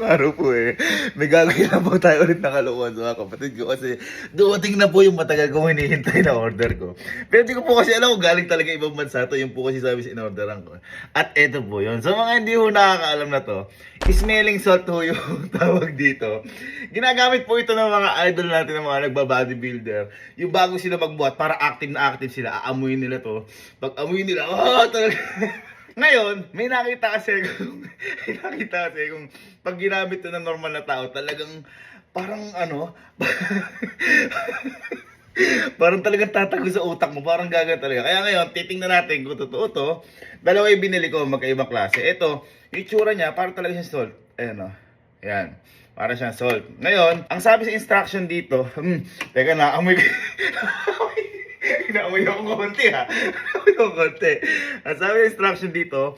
araw po may gagawin na po tayo ulit ng kalokohan sa mga kapatid ko kasi dumating na po yung matagal kong hinihintay na order ko. Pero di ko po kasi alam kung galing talaga ibang bansa to, yung po kasi sabi sa in-orderan ko. At eto po yun. So mga hindi po nakakaalam na to, smelling salt ho yung tawag dito. Ginagamit po ito ng mga idol natin, ng mga nagba-bodybuilder. Yung bago sila magbuhat, para active na active sila, aamuin nila to. Pag amuin nila, talaga. Ngayon, may nakita kasi kung pag ginamit to ng normal na tao, talagang parang parang talagang tatago sa utak mo, parang gaga talaga. Kaya ngayon, titingnan natin kung totoo to. Dalawa yung binili ko, magkaibang klase. Ito, yung itsura niya, parang talaga siyang salt. Ayan o. Ayan. Para siyang salt. Ngayon, ang sabi sa instruction dito, teka na, amoy Inaamoy ako konti ha. Inaamoy ako konti. Ang sabi ng instruction dito,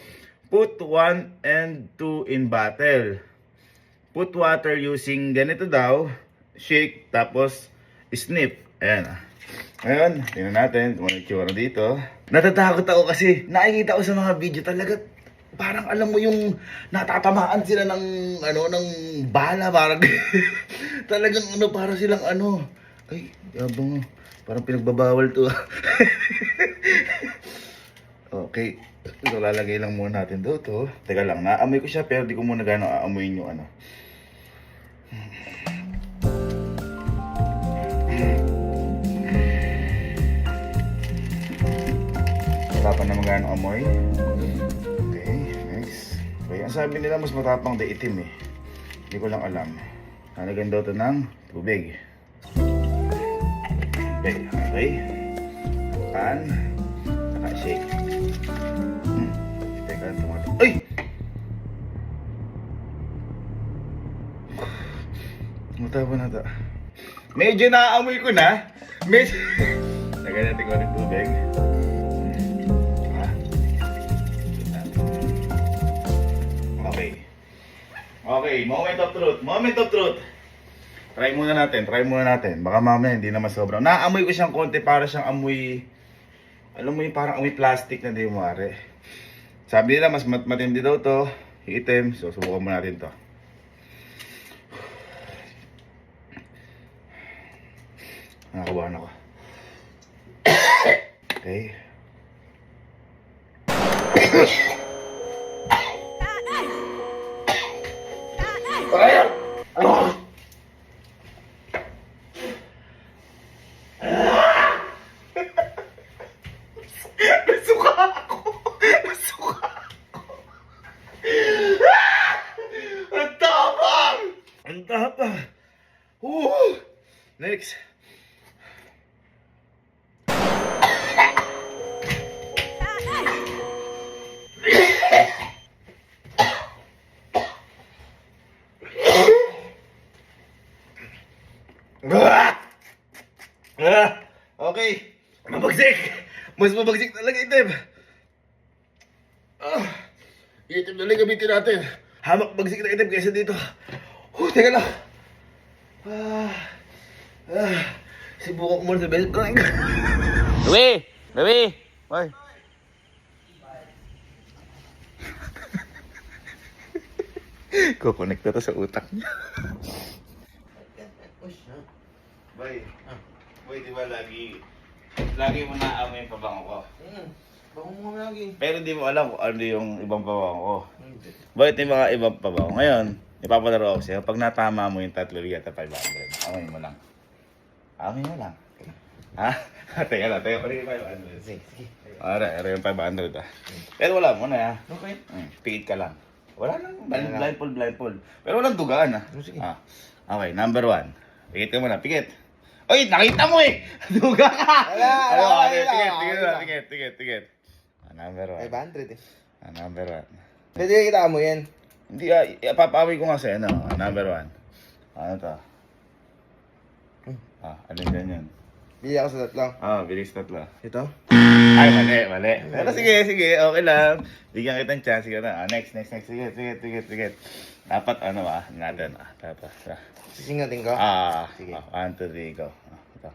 put 1 and 2 in bottle. Put water using ganito daw. Shake, tapos sniff. Ayan. Ngayon, tingnan natin kung ano yung dito. Natatakot ako kasi nakikita ko sa mga video talaga. Parang alam mo yung natatamaan sila ng ng bala. Parang talagang para silang ay, yabang parang pinagbabawal to. Okay. Ito lalagay lang muna natin daw to. Teka lang, naamoy ko siya pero di ko muna gano'ng aamoyin yung Matapang na magano amoy. Okay, next. Okay, ang sabi nila mas matapang da itim eh. Hindi ko lang alam. Nalagyan daw to ng tubig. Okay. Pan. Saka shake. Teka, tumato. Ay! Mataba na ito. Medyo naaamoy ko na. Lagyan natin ko ng tubig. Okay, moment of truth. Moment of truth. Try muna natin. Baka mamaya hindi naman sobrang. Naamoy ko siyang konti, para siyang amoy, alam mo yung parang amoy plastic na di mo mare. Sabi nila mas matindi daw to, itim. So subukan mo natin to. Nakakabahan ako. Okay. Nasuka ako. Ang tapang. Next. Okay. Mabagsik. Mas mabagsik talaga itim. Itim talaga gamitin natin. Hamak bagsik na itim kaysa dito. Teka lang. Sibukok muna sa belt. Baby! Hoy. Kukonek na to sa utak niya. Boy, di ba lagi mo naamoy yung pabango ko? Bango mo lagi. Pero di mo alam kung ano yung ibang pabango ko. Boy, ito yung mga ibang pabango. Ngayon, ipapalaro ako sa'yo. Pag natama mo yung 3 bigyan at 500. Amoy mo lang. Ha? Teka lang, ko rin yung 500. Sige. Ara yung 500 Pero wala mo na ha. Okay. Pikit ka lang. Wala nang blindfold. Pero walang dugaan ha. Sige. Okay, number 1. Pikit ka muna, pikit. Oy, nakita mo eh! Duga ka! Tikit. Number 1. 500 eh. Number 1. Pwede kita mo yan. Hindi papawi ko nga sa'yo, number 1. Ano to? Alin dyan yun? Bili ako sa tatlo. Bilis tatlo. Ito? Ay, mali. Pero sige, okay lang. Bigyan kitang chance. Sige na. Next. Sige. Dapat natin. Tapos. Sisingatin ko? Sige. 1, 2, 3, go. Ito.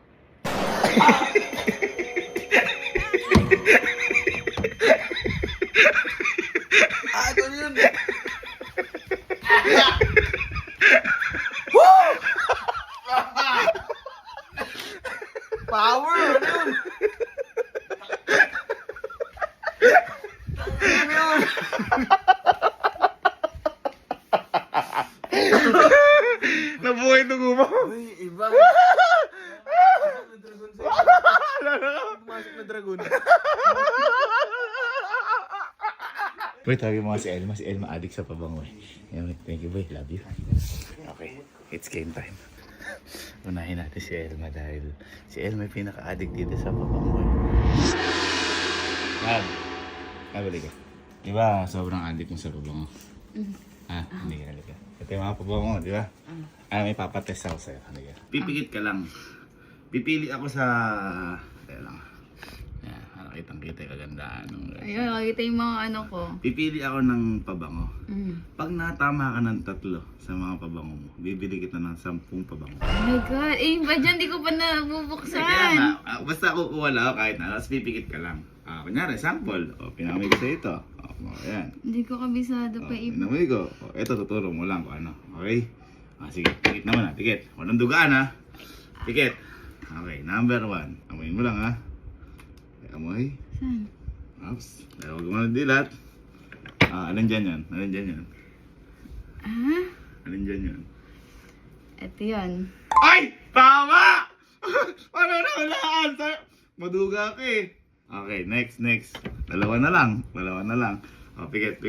Ito yun! dugo mo? Uy, iba. Pumasok na dragon. Boy, tawagin mo nga si Elma. Si Elma addict sa pabango eh. Yan, thank you boy, love you. Okay, it's game time. Unahin natin si Elma dahil si Elma yung pinaka-addict dito sa pabango eh. Lab, nabalik ka. Diba, sobrang addict mo sa pabango? Ah, hindi ka nalika. Ito yung mga pabango, di ba? May papatest ako sa'yo. Halika. Pipikit ka lang. Pipili ako sa... Teka lang. Yan, kitang-kita yung kagandaan. Ayun, nakikita yung mga ano ko. Pipili ako ng pabango. Pag natama ka ng 3 sa mga pabango mo, bibili kita ng 10 pabango. Oh my God, eh ba dyan? Di ko pa Kaya nabubuksan. nga, basta kukuha lang ako kahit na, tapos pipikit ka lang. Kunyari, sample. Pinamay ko sa'yo ito. Ayan. Hindi ko kabisado pa Pinamay ko. Ito, tuturo mo lang kung ano. Okay? Sige, pikit naman ha. Pikit. Walang dugaan ha. Pikit. Okay, number 1. Amoyin mo lang ha. Amoy. Saan? Oops. Huwag mo na dilat. Alin dyan yan? Alin dyan yan? Ah? Alin dyan yan? Ito yun. Ay! Tama! Ano na walaan? Maduga ka eh. Okay, next. Dalawa na lang. Pikit.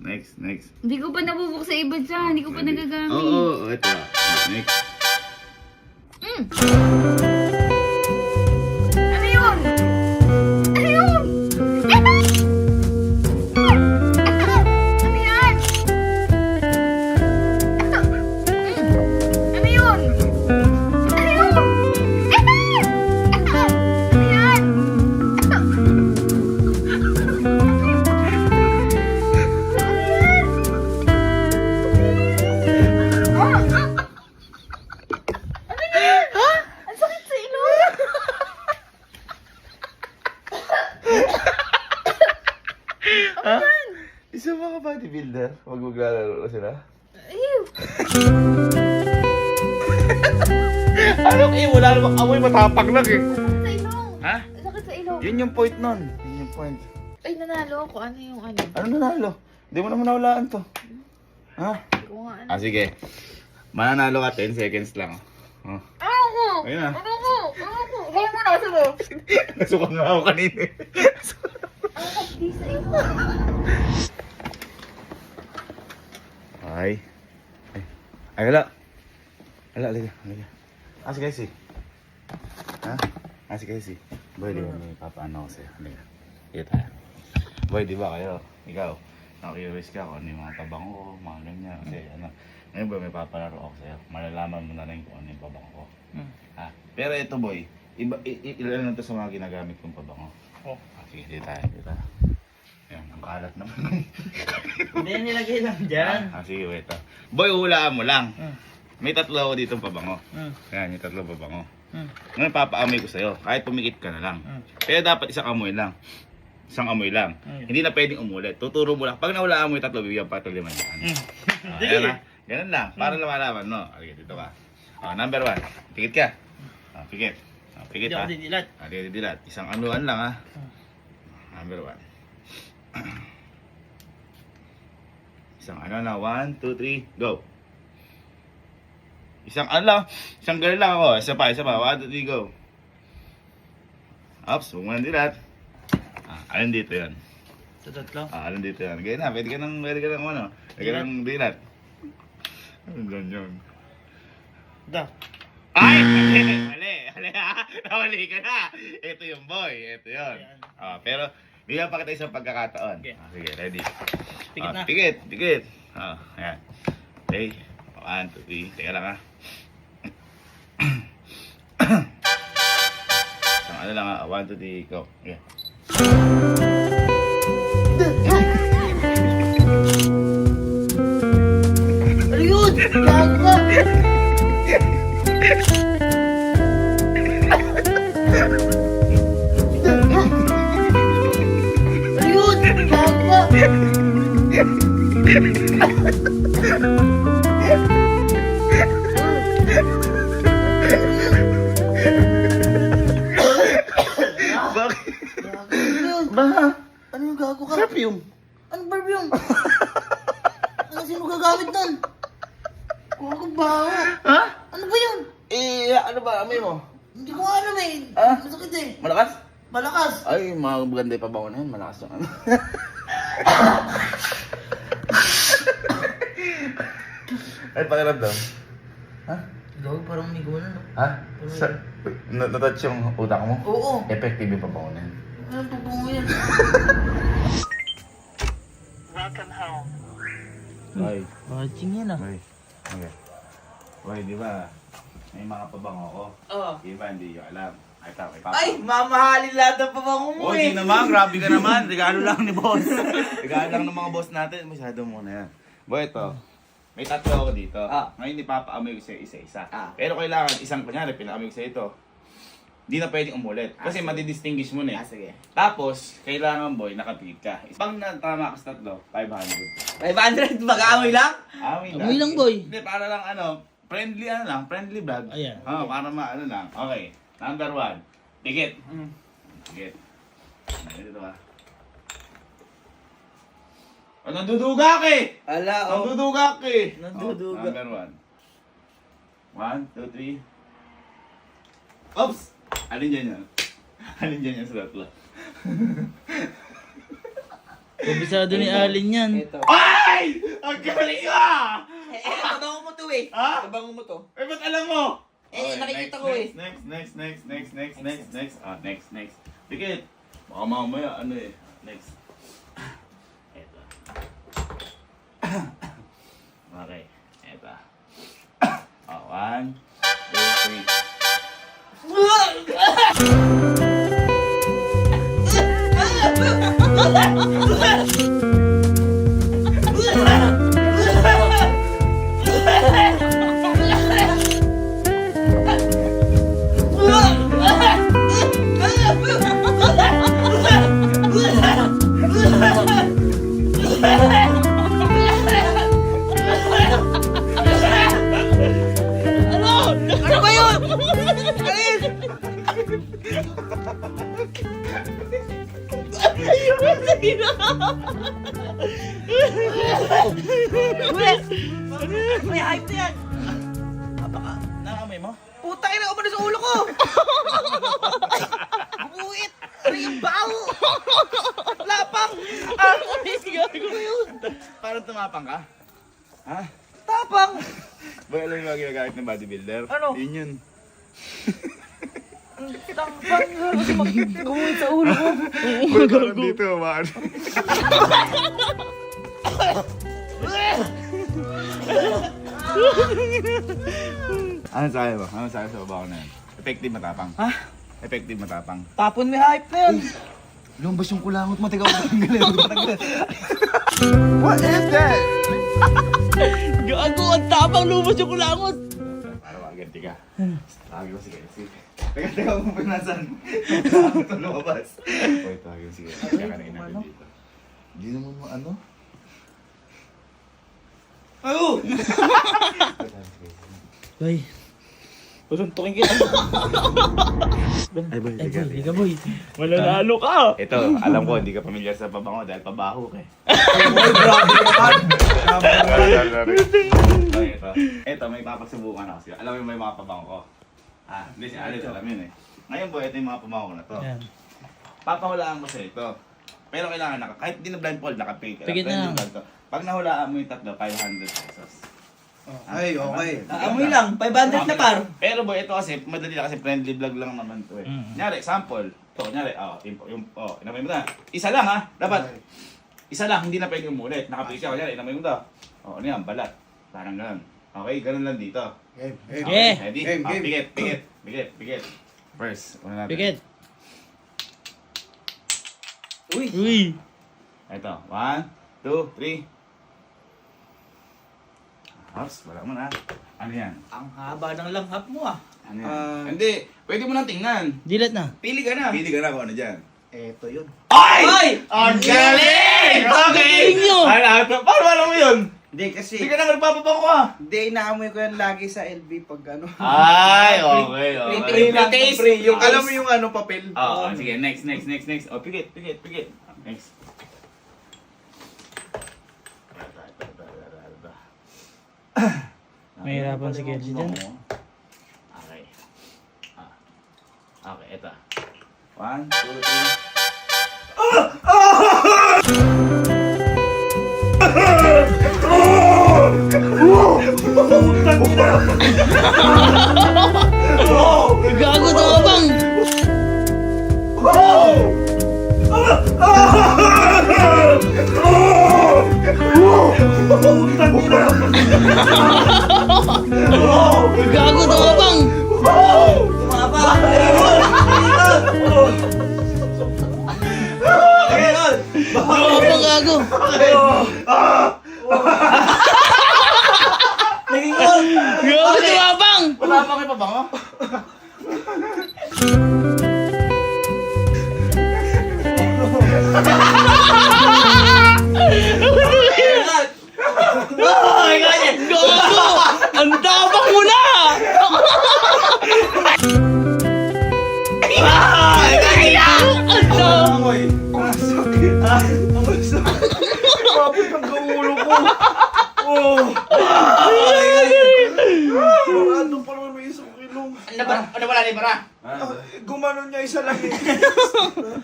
Next. Hindi ko pa nabubuksan iba dyan. Hindi ko pa nagagamit. Oo, ito. Next. Ano yun? Ano yun? Ano yan? Ano yun? Ano yun? Ano yan? Ang sakit sa ilong! Ha? Isa mga bodybuilder? Wag maglalaro na sila? Ew! Ano kayo? Wala namang amoy, matapang lang eh. Ang sakit sa ilong! Ha? Ang sakit sa ilong! Yun yung point nun. Yun yung point. Ay, nanalo ako. Ano yung ano? Ano nanalo? Hindi mo naman nawalaan to. Ha? Hindi ko nga ano. Sige. Mananalo ka 10 seconds lang. Oh. Ano ko? Ayun na. Ano ko? Gawin mo na kasi mo! Nasuka nga ako kanina eh. Ang sakit sa ilong! Ay. Ay, wala. Halika. Si Casey. Ha? Si Casey. Boy, di ba may papaano ko sa'yo? Halika. Dito tayo. Boy, di ba kayo? Ikaw, nakakirisk ka kung ano yung mga tabang ko, mga ganyan. Kasi ano, ngayon boy, may papalaro ako sa'yo. Malalaman mo na rin kung ano yung pabang ko. Ha? Pero ito boy, ilan lang ito sa mga ginagamit kong pabango. Sige, dito tayo. Ayan, ang kalat naman. Hindi nilagay lang dyan. Sige, wait. Boy, hulaan mo lang. May 3 ako dito pabango. Ayan, yung 3 pabango. Ngayon, papaamoy ko sa'yo. Kahit pumikit ka na lang. Pero dapat isang amoy lang. Hindi na pwedeng umulit. Tuturo mo lang. Pag nahulaan mo yung 3, bibigyan pa ito 500. Ayan na. Ganun lang. Para lumalaman, no? Okay, dito ka. Number 1. Pikit ka. Pikit. Pikit ha. Hindi ako didilat. Hindi dilat. Isang anuan lang ha. Number 1. Isang ano na. 1, 2, 3, go. Isang ano lang. Isang girl lang ako. Isa pa. 1, 2, 3, go. Ups, huwag mo nang dilat. Alin dito yan? Tatlo. Alin dito yan? Gaya na, pwede ka nang ano. Pwede ka nang dilat. Ano ganyan? Da. Ay! Mali ha? Nawali ka na. Ito yung boy. Ito yun. Pero, bigyan pa kita isang pagkakataon. Okay. Sige, ready. Pikit na. Pikit. Ayan. Okay. 1, 2, 3. Teka lang ha. Isang ano lang ha. 1, 2, 3, go. Okay. Ano yun? Gago ka! Ano yun? Gago ka! Bakit? Ano yun? Ba? Ano yung gago ka? Perfume. Anong perfume? Ano sino gagamit nun? Gago baho. Ha? amoy mo? Hindi ko alam eh. Ah? Masakit eh. Malakas? Malakas. Ay, mga maganda yung pabango na yun. Malakas yung ano. Ay, pakiramdam. Ha? Gawin parang may gumana no? Ha? Sa, natouch yung utak mo? Oo. Effective yung pabango na yun. Anong pabango yan? Ay. Watching yan ah. Ay. Okay. Uy, di ba? May mga pabango ko. Oo. Di ba, hindi yung alam. Ay, may papa. Ay, mamahalin lahat ng pabango mo Di eh. naman, grabe ka naman. Regalo lang ni boss. Regalo lang ng mga boss natin. Masyado muna yan. Boy, ito. May tatlo ako dito. Ah. Ngayon, ipapaamoy ko sa isa-isa. Ah. Pero kailangan, isang kunyari, pinaamoy ko sa ito. Di na pwedeng umulit. Kasi madidistinguish mo na eh. sige. Tapos, kailangan boy, nakapigit ka. Pag natama ka sa tatlo, 500. 500, mag-amoy lang? Amoy lang, boy. Hindi, para lang friendly vlog. Ayan. Para lang. Okay. Number 1. Pikit. Pikit. Dito ka. Oh, nanduduga ka eh! Ala, Nanduduga ka eh! Nanduduga. Number 1. 1, 2, 3. Oops! Alin dyan yan? Alin dyan yan sa tatlo? Kabisado ni Alin yan. Ito. Ay! Ang galing ah! Tabango mo to eh. Ha? Tabango mo to. Eh, ba't alam mo? Eh, nakikita ko eh. Next. Next. Pikit. Baka mamaya, ano eh. Next. Eto. Okay. Eto. Oh, 1, 2, 3. Ano ba yun? Alin? May hype na yan. Nakakamay mo? Puta ina, umano sa ulo ko. Bubuit. Ano yung baho? At lapang. Parang tumapang ka? Ha? Tapang. Boy, alam mo yung ginagamit ng bodybuilder? Ano? Yun yun. Tapang. Bubuit sa ulo ko. Boy, parang dito, man. Ano sabi mo? Ano sabi sa babaw na yan? Effective matapang. Ha? Effective matapang. Tapon may hype na yan. Lumbas yung kulangot mo, teka, matanggalin. What is that? Gago, ang tapang lumos yung kulangot. Para maganti ka. Tawag ko si Kelsey. Teka, huwag mo pinasan. Tawag ito lumabas. Uy, tawag ko si Kelsey. Kaya ka na inagin dito. Hindi naman mo ano? Ayo! Boy. Pusuntukin kita. Ay, boy, Ay, boy, higa boy. Mananalo ka. Ito, alam ko, hindi ka pamilyar sa pabango dahil pabaho ka eh. Ay, grabe naman. Okay, ito, may papasubukan ako sila. Alam mo yung may mga pabango ko? Hindi si Alice, alam yun eh. Ngayon boy, ito yung mga pabango ko na to. Yan. Papahulaan ko sa ito. Pero kailangan kahit di na blindfold, naka-pay ka. Pigit na lang. Pag nahulaan mo yung tatlo, 500 pesos. Ay, okay. Amoy lang, 500 na par. Pero boy, ito kasi, madali lang kasi friendly vlog lang naman to eh. Mm. Kunyari, example. Ito, kunyari, inamoy mo na. Isa lang ha, dapat. Isa lang, hindi na pwede umulit. Nakapigit ka, kunyari, inamoy mo daw. Ano yan, balat. Parang ganun. Okay, ganun lang dito. Game. Okay. Ready? Game. Pikit. First, una natin. Pikit. Uy. Uy. Ito, 1, 2, 3. Hops, wala mo na. Ano yan? Ang haba ng langhap mo ah. Ano yan? Hindi, pwede mo nang tingnan. Dilat na. Pili ka na. Pili ka na kung ano dyan. Eto yun. Ay! Ang galing! Okay! nyo! Paano alam mo yun? Hindi kasi, Hindi ka na nagpapapang ko ah. hindi, inaamoy ko yan lagi sa LB pag ano. Ay, okay. Pre lang, pre. Yung, alam mo yung ano, papel? Oo, sige, next. Oh, pikit. Next. Mahirapan si Kenzie dyan. Okay. Okay, eto. 1, 2, 3. Gago tabang! Gago tabang! Tabang gago! Gago tabang! Wala pa kayo pabango? Gago! Ang tabang mo na! Ang tabang! Kapit ang gaulo ko. Oh. Ano pa naman may isang kilong. Ano wala ni para? Gumanon niya isa lang eh.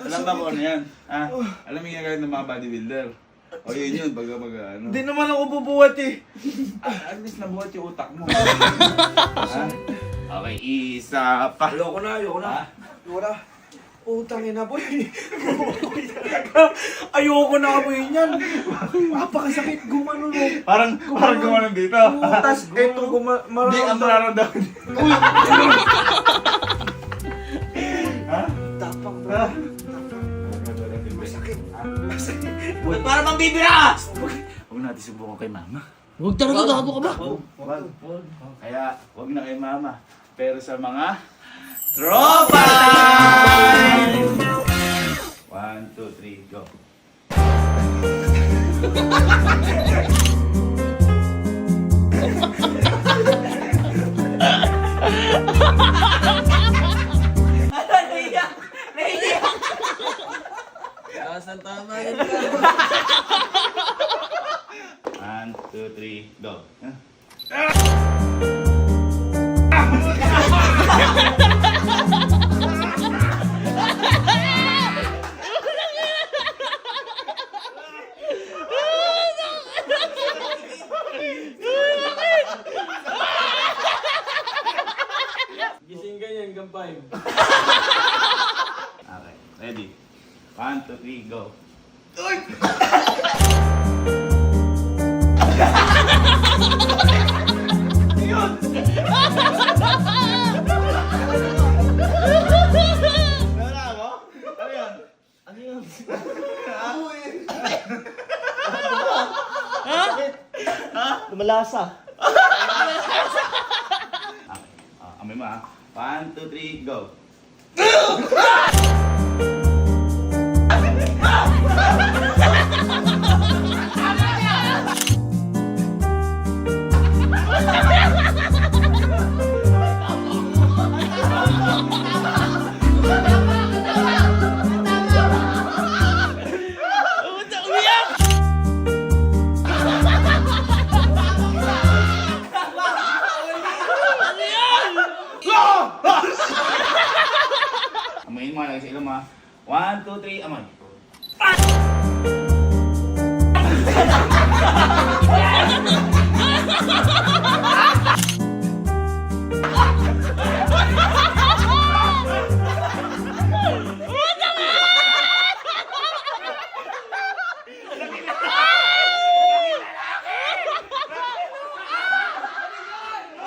Alam ba kung ano yan? Ah, alam mo yung ginagawa ng mga bodybuilder? O yun, baga ano. Hindi naman ako bubuhat eh. At least nabuhat yung utak mo. Ha? Okay, isa pa. Ayoko na. Ayoko na. Utangin na boy. Ayoko na amoy niyan. Napakasakit gumanon mo. Parang gumanon dito. Tapos eto Hindi, ang nararamdaman. tapang bro. Para bang bibira! Huwag natin subukan kay mama. Huwag talaga, gago ka ba? Wag. Kaya, wag na kay mama. Pero sa mga tropa! 1, 2, 3, go. Saan tama yun? 1, 2, 3, go. Gising ganyan, gampay. Okay, ready? 1, 2, 3, go. Wala mo? Ano yan? Lumalasa. Okay, amoy mo 1, 2, 3, go. Umiyak! Amoyin mo, lagay sa ilong mo. 1, 2, 3, amoy.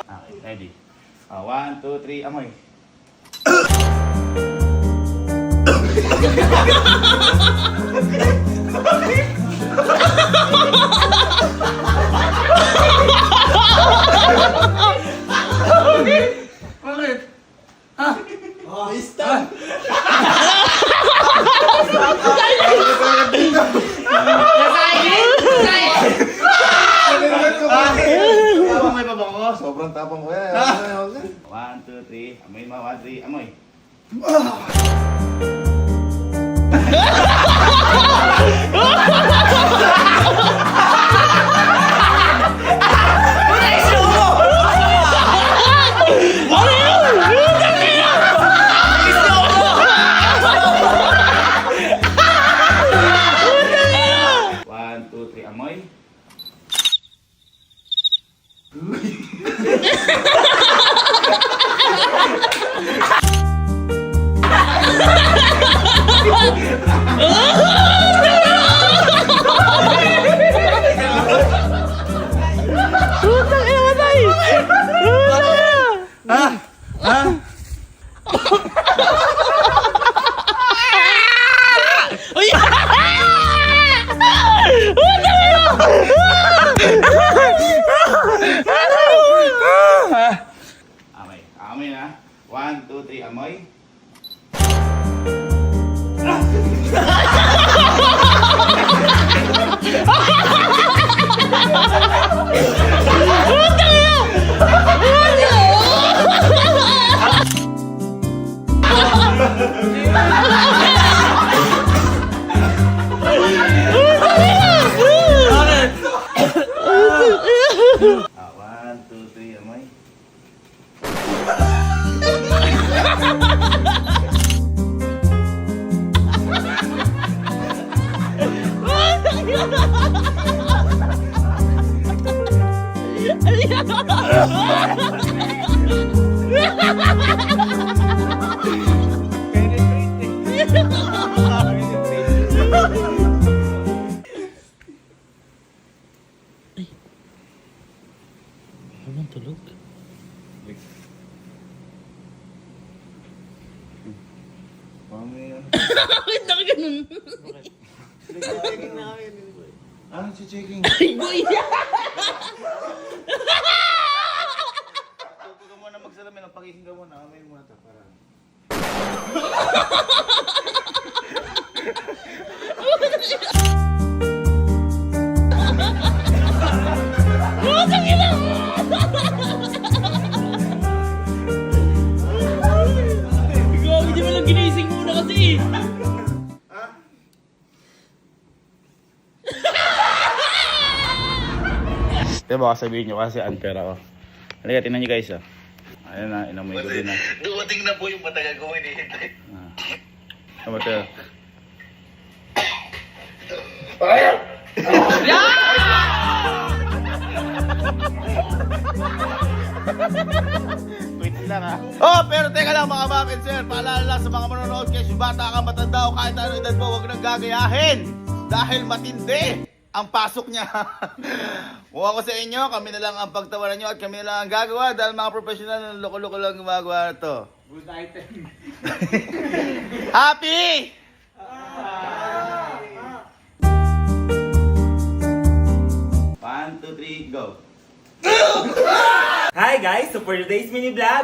Okay, ready? 1, 2, 3, amoy. Bakit? Oh, stop. May pabango. Sobrang tapang ko yan. 1, 2, 3, amoy mo. 1, 3, amoy. Ano yun? Ha? Uy! Amoy. Amoy na. 1, 2, 3, amoy. Ah, 1, 2, 3, amoy. Anong tulog? Amoy yan. Bakit nakaganun? Ah, checking. Ay, boy! Huwag ka muna magsalamin. Pakising ka muna. Amoy muna ito. Para. Ikaw, hindi mo lang ginising muna kasi. Diba baka sabihin nyo kasi unfair ako. Halika, tingnan nyo guys ah. Ayun na, inamoy ko din ah. Dumating na po yung matagal kong hinihintay. Tama tayo. Wait lang ah. Oh, pero teka lang mga bakit sir. Paalala lang sa mga manonood kayo, bata ka, matanda o kahit ano edad mo, huwag nang gagayahin. Dahil matindi ang pasok niya. Kung ako sa inyo, kami na lang ang pagtawanan nyo at kami na lang ang gagawa dahil mga professional na loko-loko lang gumagawa na to. Good item. Happy! One, two, three, go. Hi guys! So for today's mini vlog,